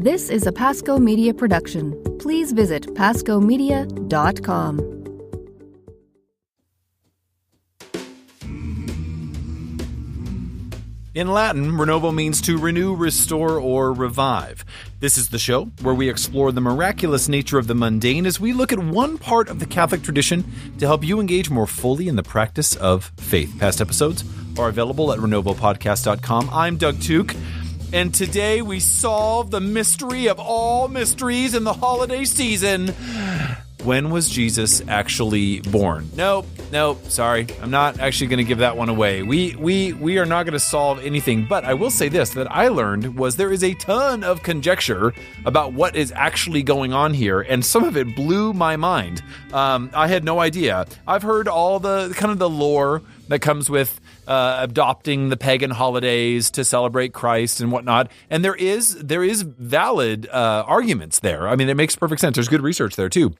This is a Pasco Media production. Please visit pascomedia.com. In Latin, Renovo means to renew, restore, or revive. This is the show where we explore the miraculous nature of the mundane as we look at one part of the Catholic tradition to help you engage more fully in the practice of faith. Past episodes are available at renovopodcast.com. I'm Doug Tuke, and today we solve the mystery of all mysteries in the holiday season. When was Jesus actually born? Nope, sorry. I'm not actually going to give that one away. We are not going to solve anything, but I will say this, that I learned was there is a ton of conjecture about what is actually going on here, and some of it blew my mind. I had no idea. I've heard all the kind of the lore that comes with adopting the pagan holidays to celebrate Christ and whatnot, and there is valid arguments there. I mean, it makes perfect sense. There's good research there too.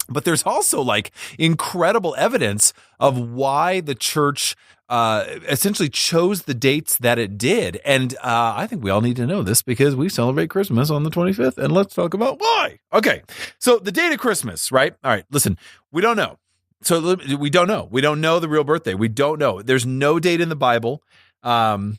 But there's also like incredible evidence of why the church essentially chose the dates that it did. And I think we all need to know this because we celebrate Christmas on the 25th. And let's talk about why. Okay, so the date of Christmas, right? All right, listen, we don't know. So we don't know. We don't know the real birthday. We don't know. There's no date in the Bible. So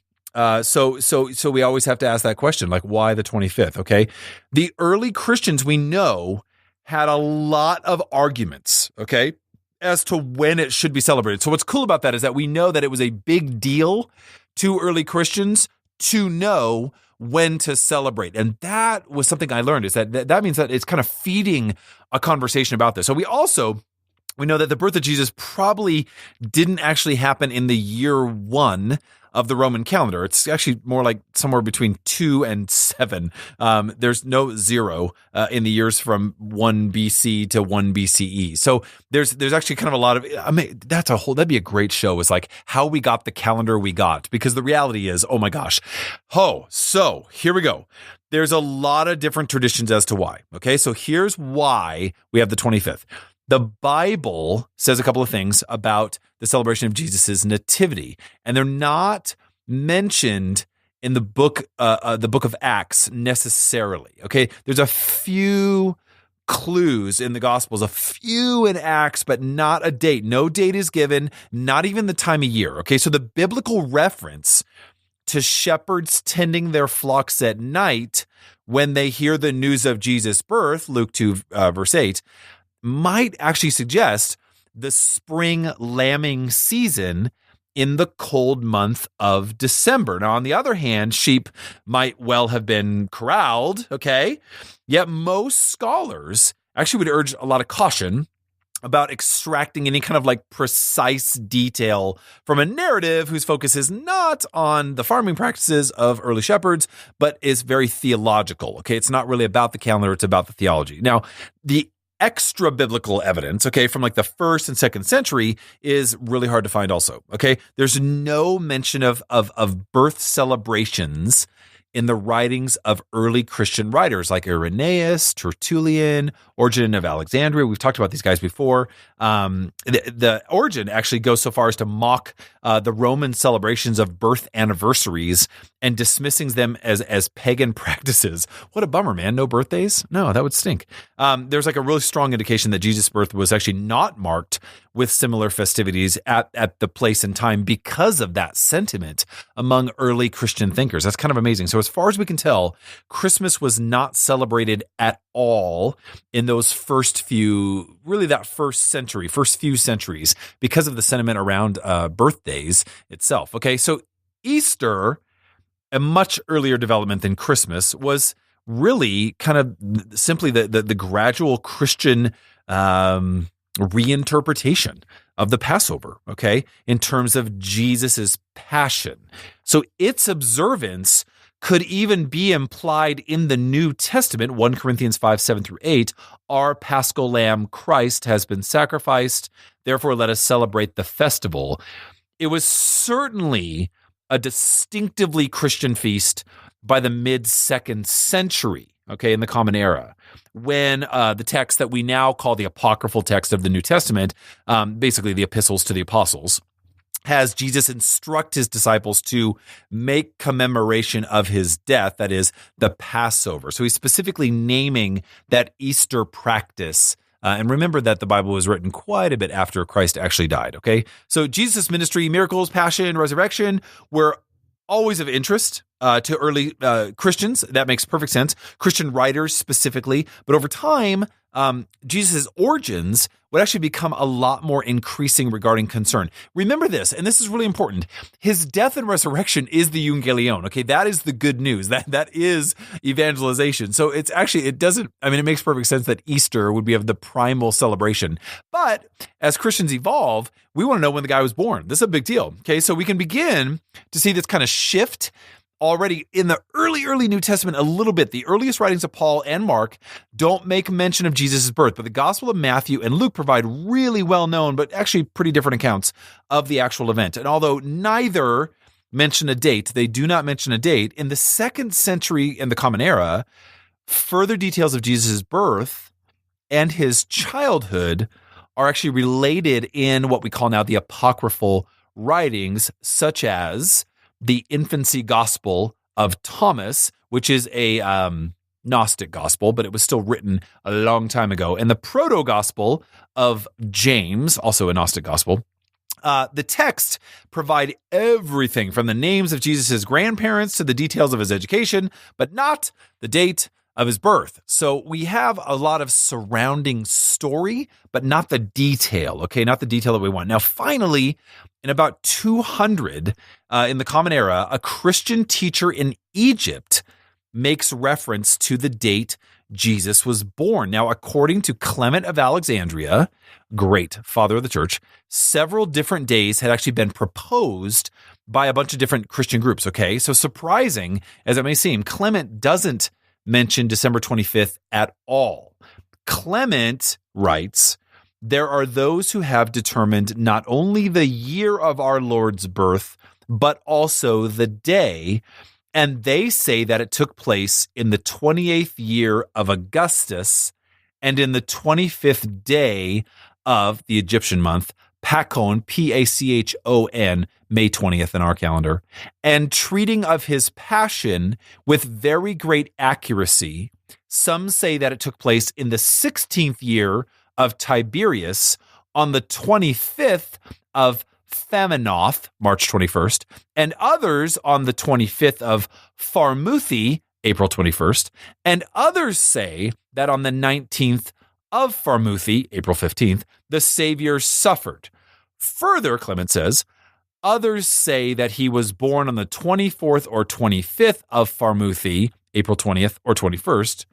we always have to ask that question, like why the 25th? Okay, the early Christians we know had a lot of arguments, okay, as to when it should be celebrated. So what's cool about that is that we know that it was a big deal to early Christians to know when to celebrate. And that was something I learned, is that means that it's kind of feeding a conversation about this. So we know that the birth of Jesus probably didn't actually happen in the year 1 of the Roman calendar. It's actually more like somewhere between 2 and 7. There's no 0 in the years from 1 BC to 1 BCE. So there's actually kind of a lot of, I mean, that'd be a great show, is like how we got the calendar we got, because the reality is, oh my gosh. So here we go. There's a lot of different traditions as to why. Okay, so here's why we have the 25th. The Bible says a couple of things about the celebration of Jesus' nativity, and they're not mentioned in the book of Acts necessarily. Okay, there's a few clues in the Gospels, a few in Acts, but not a date. No date is given, not even the time of year. Okay, so the biblical reference to shepherds tending their flocks at night when they hear the news of Jesus' birth, Luke 2, verse 8, might actually suggest the spring lambing season in the cold month of December. Now, on the other hand, sheep might well have been corralled, okay? Yet most scholars actually would urge a lot of caution about extracting any kind of like precise detail from a narrative whose focus is not on the farming practices of early shepherds, but is very theological, okay? It's not really about the calendar, it's about the theology. Now, the extra biblical evidence, okay, from like the 1st and 2nd century is really hard to find also, okay? There's no mention of birth celebrations in the writings of early Christian writers like Irenaeus, Tertullian, Origen of Alexandria. We've talked about these guys before. The Origen actually goes so far as to mock the Roman celebrations of birth anniversaries and dismissing them as pagan practices. What a bummer, man. No birthdays? No, that would stink. There's like a really strong indication that Jesus' birth was actually not marked with similar festivities at the place and time because of that sentiment among early Christian thinkers. That's kind of amazing. So as far as we can tell, Christmas was not celebrated at all in those first few centuries because of the sentiment around birthdays itself. Okay, so Easter, a much earlier development than Christmas, was really kind of simply the gradual Christian reinterpretation of the Passover, okay, in terms of Jesus's passion. So its observance could even be implied in the New Testament, 1 Corinthians 5, 7 through 8, our Paschal Lamb Christ has been sacrificed, therefore let us celebrate the festival. It was certainly a distinctively Christian feast by the mid-2nd century, okay, in the Common Era, when the text that we now call the apocryphal text of the New Testament, basically the epistles to the apostles, has Jesus instruct his disciples to make commemoration of his death, that is, the Passover. So he's specifically naming that Easter practice. And remember that the Bible was written quite a bit after Christ actually died, okay? So Jesus' ministry, miracles, passion, resurrection were always of interest to early Christians. That makes perfect sense. Christian writers specifically. But over time, Jesus' origins would actually become a lot more increasing regarding concern. Remember this, and this is really important. His death and resurrection is the euangelion, okay? That is the good news. That is evangelization. So it makes perfect sense that Easter would be of the primal celebration. But as Christians evolve, we want to know when the guy was born. This is a big deal, okay? So we can begin to see this kind of shift already in the early New Testament a little bit. The earliest writings of Paul and Mark don't make mention of Jesus' birth, but the Gospel of Matthew and Luke provide really well-known, but actually pretty different accounts of the actual event. And although neither mention a date, they do not mention a date, in the 2nd century in the Common Era, further details of Jesus' birth and his childhood are actually related in what we call now the apocryphal writings, such as the infancy gospel of Thomas, which is a Gnostic gospel, but it was still written a long time ago, and the proto-gospel of James, also a Gnostic gospel. The texts provide everything from the names of Jesus' grandparents to the details of his education, but not the date of his birth. So we have a lot of surrounding story, but not the detail, okay? Not the detail that we want. Now, finally, in about 200 in the Common Era, a Christian teacher in Egypt makes reference to the date Jesus was born. Now, according to Clement of Alexandria, great father of the church, several different days had actually been proposed by a bunch of different Christian groups, okay? So surprising as it may seem, Clement doesn't mention December 25th at all. Clement writes, there are those who have determined not only the year of our Lord's birth, but also the day, and they say that it took place in the 28th year of Augustus and in the 25th day of the Egyptian month, Pachon, Pachon, May 20th in our calendar, and treating of his passion with very great accuracy. Some say that it took place in the 16th year of Tiberius on the 25th of Faminoth, March 21st, and others on the 25th of Pharmuthi, April 21st, and others say that on the 19th of Pharmuthi, April 15th, the Savior suffered. Further, Clement says, others say that he was born on the 24th or 25th of Pharmuthi, April 20th or 21st.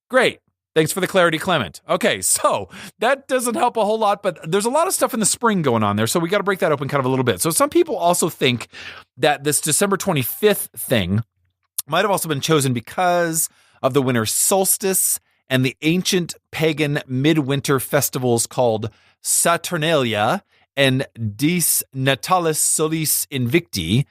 Great. Thanks for the clarity, Clement. Okay, so that doesn't help a whole lot, but there's a lot of stuff in the spring going on there, so we got to break that open kind of a little bit. So some people also think that this December 25th thing might have also been chosen because of the winter solstice and the ancient pagan midwinter festivals called Saturnalia and Dies Natalis Solis Invicti.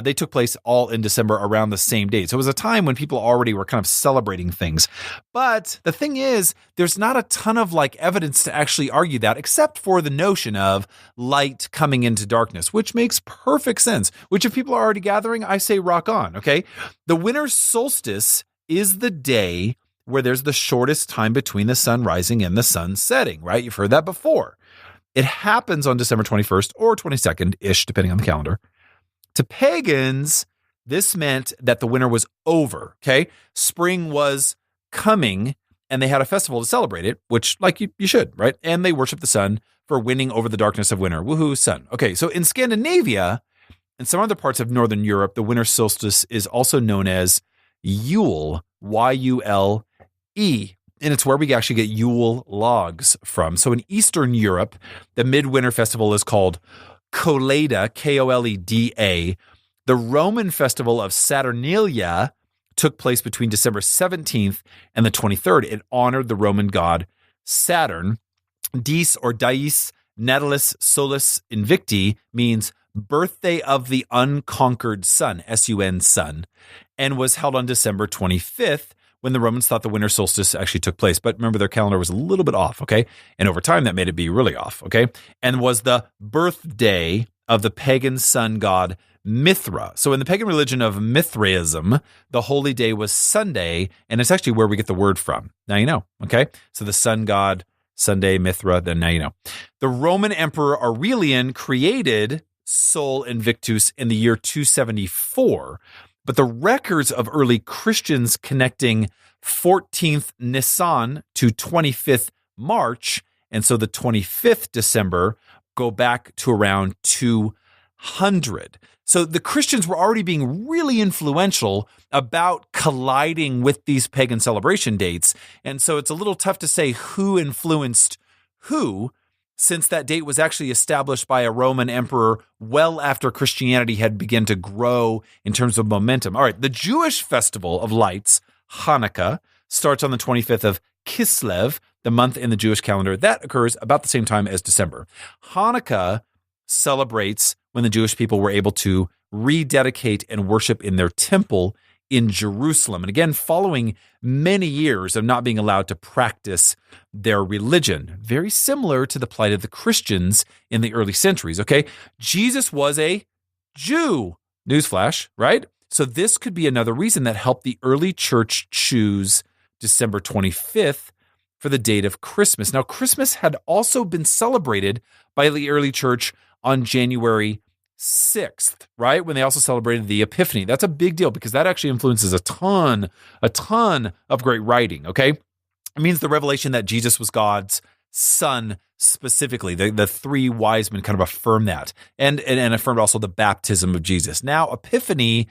They took place all in December around the same date. So it was a time when people already were kind of celebrating things. But the thing is, there's not a ton of evidence to actually argue that, except for the notion of light coming into darkness, which makes perfect sense, which if people are already gathering, I say rock on, okay? The winter solstice is the day where there's the shortest time between the sun rising and the sun setting, right? You've heard that before. It happens on December 21st or 22nd-ish, depending on the calendar. To pagans, this meant that the winter was over, okay? Spring was coming, and they had a festival to celebrate it, which, you should, right? And they worshiped the sun for winning over the darkness of winter. Woohoo, sun. Okay, so in Scandinavia and some other parts of Northern Europe, the winter solstice is also known as Yule, Y-U-L-E. And it's where we actually get Yule logs from. So in Eastern Europe, the midwinter festival is called Koleda, K-O-L-E-D-A. The Roman festival of Saturnalia took place between December 17th and the 23rd. It honored the Roman god Saturn. Dies or Dies Natalis Solis Invicti means birthday of the unconquered sun, S-U-N, sun, and was held on December 25th, when the Romans thought the winter solstice actually took place. But remember, their calendar was a little bit off, okay? And over time, that made it be really off, okay? And was the birthday of the pagan sun god Mithra. So in the pagan religion of Mithraism, the holy day was Sunday, and it's actually where we get the word from. Now you know, okay? So the sun god, Sunday, Mithra, then now you know. The Roman Emperor Aurelian created Sol Invictus in the year 274, but the records of early Christians connecting 14th Nisan to 25th March, and so the 25th December, go back to around 200. So the Christians were already being really influential about colliding with these pagan celebration dates. And so it's a little tough to say who influenced who, since that date was actually established by a Roman emperor well after Christianity had begun to grow in terms of momentum. All right, the Jewish festival of lights, Hanukkah, starts on the 25th of Kislev, the month in the Jewish calendar. That occurs about the same time as December. Hanukkah celebrates when the Jewish people were able to rededicate and worship in their temple in Jerusalem. And again, following many years of not being allowed to practice their religion, very similar to the plight of the Christians in the early centuries, okay? Jesus was a Jew. Newsflash, right? So this could be another reason that helped the early church choose December 25th for the date of Christmas. Now, Christmas had also been celebrated by the early church on January 6th, right? When they also celebrated the Epiphany. That's a big deal because that actually influences a ton of great writing, okay? It means the revelation that Jesus was God's son specifically. The three wise men kind of affirm that and affirmed also the baptism of Jesus. Now, Epiphany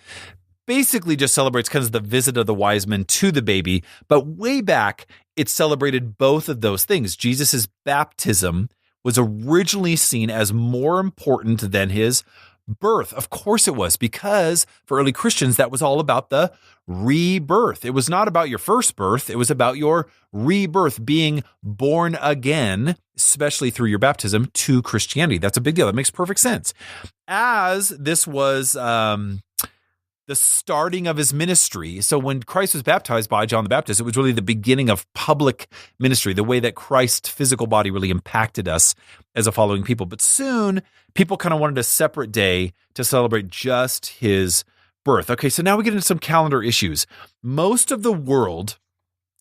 basically just celebrates kind of the visit of the wise men to the baby, but way back, it celebrated both of those things. Jesus's baptism was originally seen as more important than his birth. Of course it was, because for early Christians, that was all about the rebirth. It was not about your first birth. It was about your rebirth, being born again, especially through your baptism, to Christianity. That's a big deal. That makes perfect sense. As this was the starting of his ministry. So when Christ was baptized by John the Baptist, it was really the beginning of public ministry, the way that Christ's physical body really impacted us as a following people. But soon, people kind of wanted a separate day to celebrate just his birth. Okay, so now we get into some calendar issues. Most of the world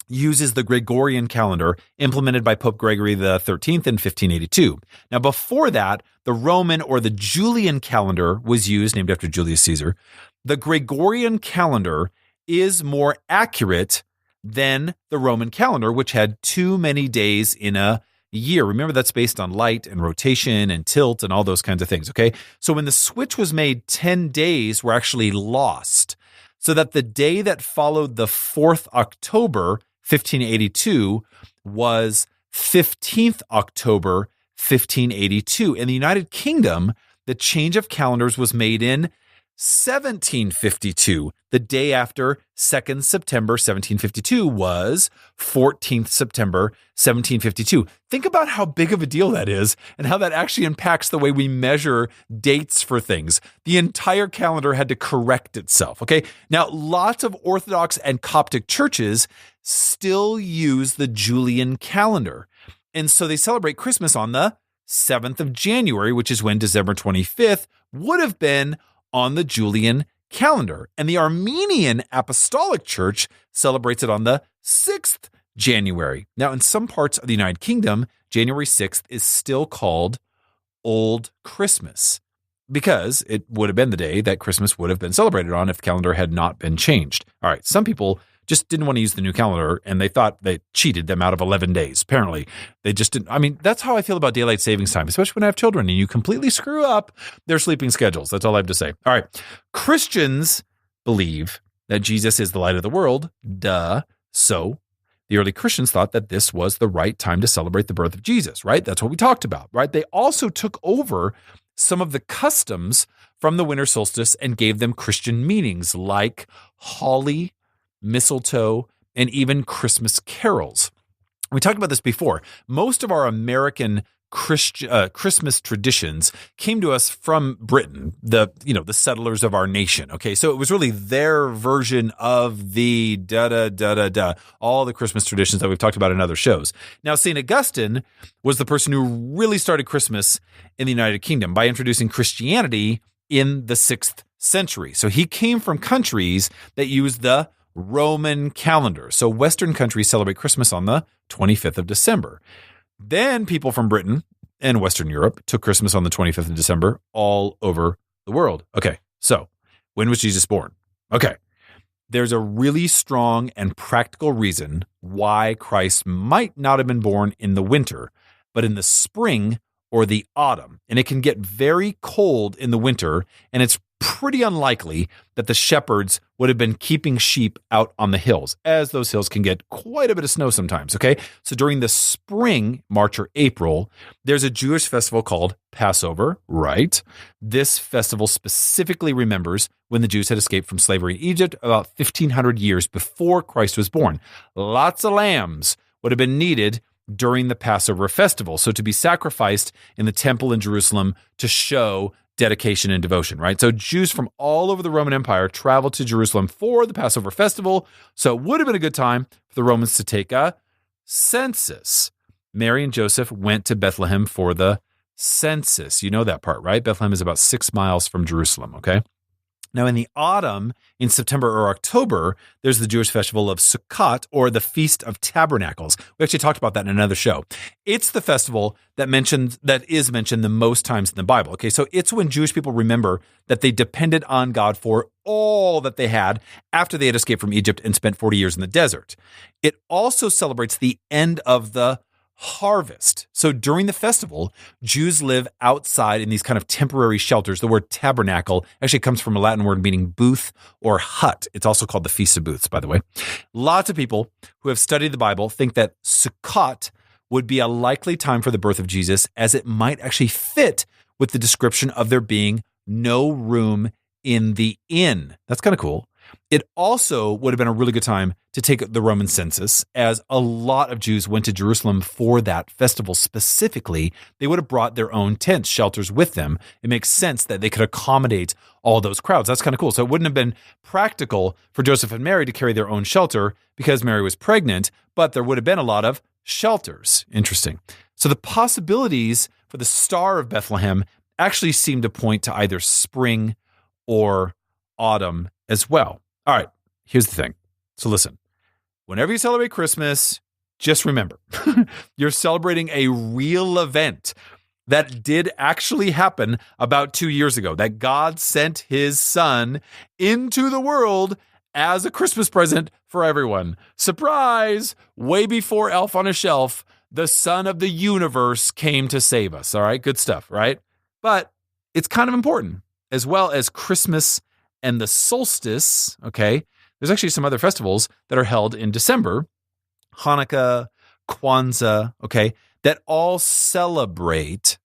uses the Gregorian calendar implemented by Pope Gregory XIII in 1582. Now, before that, the Roman or the Julian calendar was used, named after Julius Caesar. The Gregorian calendar is more accurate than the Roman calendar, which had too many days in a year. Remember, that's based on light and rotation and tilt and all those kinds of things, okay? So when the switch was made, 10 days were actually lost, so that the day that followed the 4th October, 1582, was 15th October, 1582. In the United Kingdom, the change of calendars was made in 1752. The day after 2nd September 1752 was 14th September 1752. Think about how big of a deal that is and how that actually impacts the way we measure dates for things. The entire calendar had to correct itself, okay? Now, lots of Orthodox and Coptic churches still use the Julian calendar. And so they celebrate Christmas on the 7th of January, which is when December 25th would have been on the Julian calendar. And the Armenian Apostolic Church celebrates it on the 6th January. Now, in some parts of the United Kingdom, January 6th is still called Old Christmas because it would have been the day that Christmas would have been celebrated on if the calendar had not been changed. All right, some people just didn't want to use the new calendar, and they thought they cheated them out of 11 days. Apparently, they just didn't. I mean, that's how I feel about daylight savings time, especially when I have children and you completely screw up their sleeping schedules. That's all I have to say. All right. Christians believe that Jesus is the light of the world. Duh. So the early Christians thought that this was the right time to celebrate the birth of Jesus, right? That's what we talked about, right? They also took over some of the customs from the winter solstice and gave them Christian meanings like holly, mistletoe, and even Christmas carols. We talked about this before. Most of our American Christmas traditions came to us from Britain, the settlers of our nation. Okay, so it was really their version of the all the Christmas traditions that we've talked about in other shows. Now, St. Augustine was the person who really started Christmas in the United Kingdom by introducing Christianity in the 6th century. So he came from countries that used the Roman calendar. So Western countries celebrate Christmas on the 25th of December. Then people from Britain and Western Europe took Christmas on the 25th of December all over the world. Okay, so when was Jesus born? Okay, there's a really strong and practical reason why Christ might not have been born in the winter, but in the spring or the autumn. And it can get very cold in the winter, and it's pretty unlikely that the shepherds would have been keeping sheep out on the hills, as those hills can get quite a bit of snow sometimes, okay? So during the spring, March or April, there's a Jewish festival called Passover, right? This festival specifically remembers when the Jews had escaped from slavery in Egypt about 1,500 years before Christ was born. Lots of lambs would have been needed during the Passover festival, so to be sacrificed in the temple in Jerusalem to show dedication and devotion, right? So Jews from all over the Roman Empire traveled to Jerusalem for the Passover festival, so it would have been a good time for the Romans to take a census. Mary and Joseph went to Bethlehem for the census. You know that part, right? Bethlehem is about 6 miles from Jerusalem, okay? Now, in the autumn, in September or October, there's the Jewish festival of Sukkot, or the Feast of Tabernacles. We actually talked about that in another show. It's the festival that is mentioned the most times in the Bible. Okay, so it's when Jewish people remember that they depended on God for all that they had after they had escaped from Egypt and spent 40 years in the desert. It also celebrates the end of the harvest. So during the festival, Jews live outside in these kind of temporary shelters. The word tabernacle actually comes from a Latin word meaning booth or hut. It's also called the Feast of Booths, by the way. Lots of people who have studied the Bible think that Sukkot would be a likely time for the birth of Jesus, as it might actually fit with the description of there being no room in the inn. That's kind of cool. It also would have been a really good time to take the Roman census, as a lot of Jews went to Jerusalem for that festival specifically. They would have brought their own tents, shelters with them. It makes sense that they could accommodate all those crowds. That's kind of cool. So it wouldn't have been practical for Joseph and Mary to carry their own shelter because Mary was pregnant, but there would have been a lot of shelters. Interesting. So the possibilities for the Star of Bethlehem actually seem to point to either spring or autumn as well. All right, here's the thing. So listen, whenever you celebrate Christmas, just remember, you're celebrating a real event that did actually happen about 2 years ago, that God sent his son into the world as a Christmas present for everyone. Surprise! Way before Elf on a Shelf, the son of the universe came to save us. All right, good stuff, right? But it's kind of important, as well as Christmas and the solstice, okay? There's actually some other festivals that are held in December, Hanukkah, Kwanzaa, okay, that all celebrate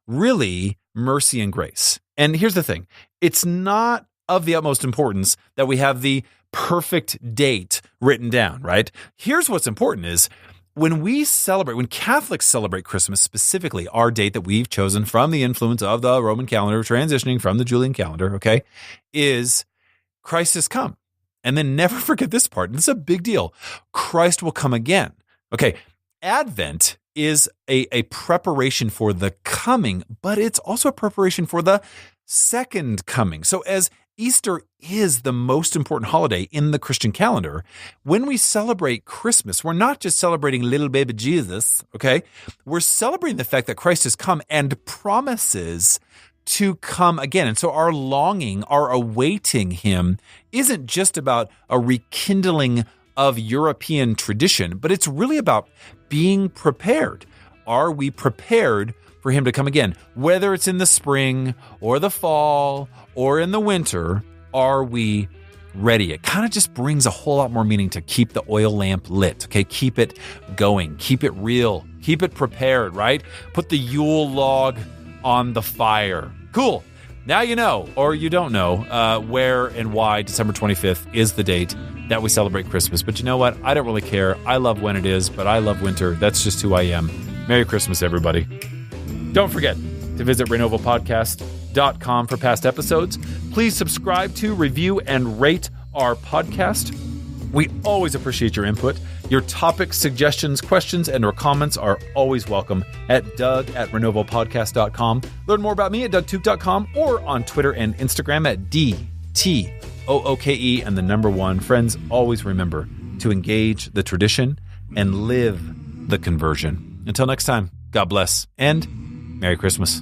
really mercy and grace. And here's the thing. It's not of the utmost importance that we have the perfect date written down, right? Here's what's important is when Catholics celebrate Christmas, specifically our date that we've chosen from the influence of the Roman calendar, transitioning from the Julian calendar, okay, is Christ has come. And then never forget this part. And this is a big deal. Christ will come again. Okay, Advent is a preparation for the coming, but it's also a preparation for the second coming. So as Easter is the most important holiday in the Christian calendar, when we celebrate Christmas, we're not just celebrating little baby Jesus, okay? We're celebrating the fact that Christ has come and promises to come again. And so our longing, our awaiting him isn't just about a rekindling of European tradition, but it's really about being prepared. Are we prepared for him to come again? Whether it's in the spring or the fall or in the winter, are we ready? It kind of just brings a whole lot more meaning to keep the oil lamp lit, okay? Keep it going, keep it real, keep it prepared, right? Put the Yule log on the fire. Cool. Now you know, or you don't know, where and why December 25th is the date that we celebrate Christmas. But you know what? I don't really care. I love when it is, but I love winter. That's just who I am. Merry Christmas, everybody. Don't forget to visit RenovoPodcast.com for past episodes. Please subscribe to, review, and rate our podcast. We always appreciate your input. Your topics, suggestions, questions, and or comments are always welcome at Doug@RenovoPodcast.com. Learn more about me at DougTook.com or on Twitter and Instagram at DTOOKE and the number 1. Friends, always remember to engage the tradition and live the conversion. Until next time, God bless and Merry Christmas.